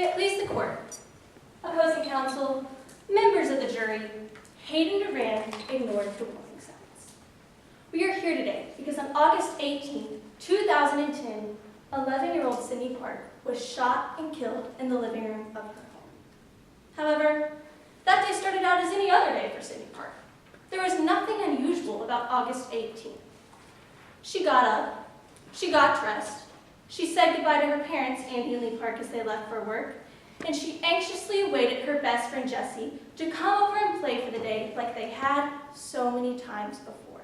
May it please the court, opposing counsel, members of the jury, Hayden Durand ignored the warning signs. We are here today because on August 18, 2010, 11-year-old Sydney Park was shot and killed in the living room of her home. However, that day started out as any other day for Sydney Park. There was nothing unusual about August 18th. She got up, she got dressed, she said goodbye to her parents, Andy and Lee Park, as they left for work, and she anxiously awaited her best friend Jessie to come over and play for the day like they had so many times before.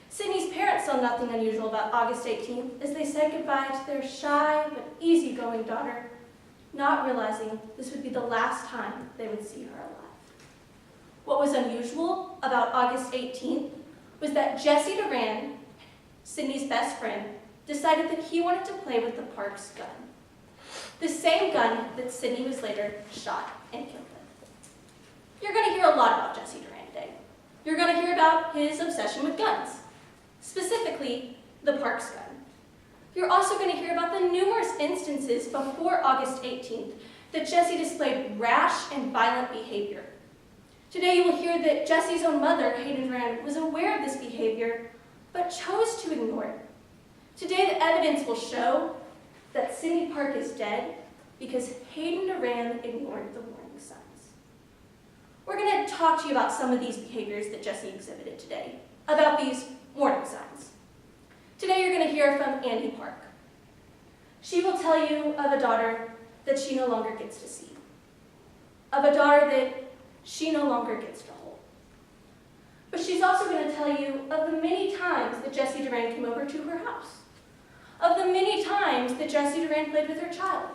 Sydney's parents saw nothing unusual about August 18th as they said goodbye to their shy but easygoing daughter, not realizing this would be the last time they would see her alive. What was unusual about August 18th was that Jesse Durand, Sydney's best friend, decided that he wanted to play with the Park's gun. The same gun that Sydney was later shot and killed with. You're going to hear a lot about Jesse Durand today. You're going to hear about his obsession with guns, specifically the Park's gun. You're also going to hear about the numerous instances before August 18th that Jesse displayed rash and violent behavior. Today you will hear that Jesse's own mother, Hayden Durand, was aware of this behavior, but chose to ignore it. Today the evidence will show that Sydney Park is dead because Hayden Durand ignored the warning signs. We're going to talk to you about some of these behaviors that Jesse exhibited today, about these warning signs. Today you're going to hear from Andy Park. She will tell you of a daughter that she no longer gets to see, of a daughter that she no longer gets to hold. But she's also going to tell you of the many times that Jesse Durand came over to her house, of the many times that Jesse Durand played with her child,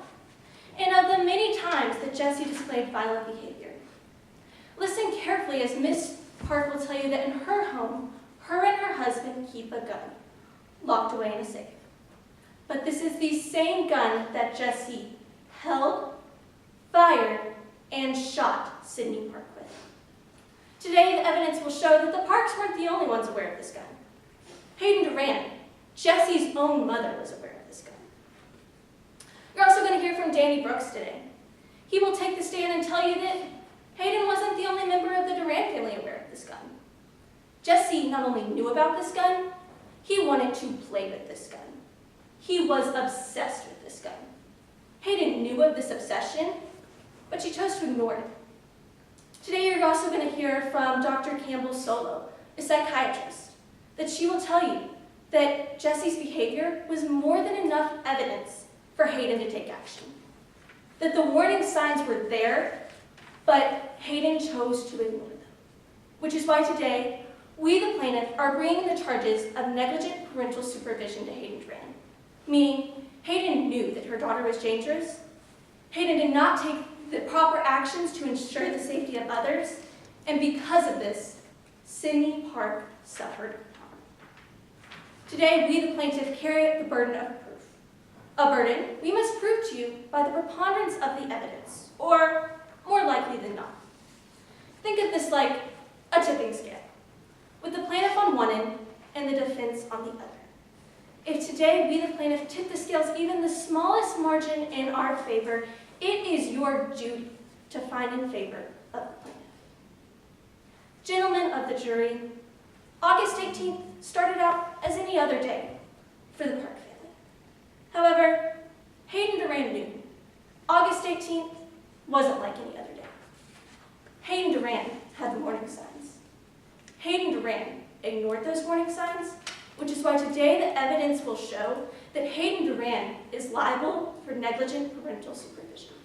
and of the many times that Jesse displayed violent behavior. Listen carefully as Miss Park will tell you that in her home, her and her husband keep a gun, locked away in a safe. But this is the same gun that Jesse held, fired, and shot Sydney Park with. Today, the evidence will show that the Parks weren't the only ones aware of this gun. Hayden Durand, Jesse's own mother, was aware of this gun. You're also going to hear from Danny Brooks today. He will take the stand and tell you that Hayden wasn't the only member of the Durand family aware of this gun. Jesse not only knew about this gun, he wanted to play with this gun. He was obsessed with this gun. Hayden knew of this obsession, but she chose to ignore it. Today you're also going to hear from Dr. Campbell Solo, a psychiatrist, that she will tell you that Jesse's behavior was more than enough evidence for Hayden to take action. That the warning signs were there, but Hayden chose to ignore them. Which is why today, we, the plaintiff, are bringing the charges of negligent parental supervision to Hayden Durand, meaning Hayden knew that her daughter was dangerous, Hayden did not take the proper actions to ensure the safety of others, and because of this, Sydney Park suffered harm. Today, we, the plaintiff, carry the burden of proof. A burden we must prove to you by the preponderance of the evidence, or more likely than not. Think of this like a tipping scale, with the plaintiff on one end and the defense on the other. If today we, the plaintiff, tip the scales even the smallest margin in our favor, it is your duty to find in favor of the plaintiff. Gentlemen of the jury, August 18th started out as any other day for the Park family. However, Hayden Durand knew August 18th wasn't like any other day. Hayden Durand had the warning signs. Hayden Durand ignored those warning signs, which is why today the evidence will show that Hayden Durand is liable for negligent parental supervision.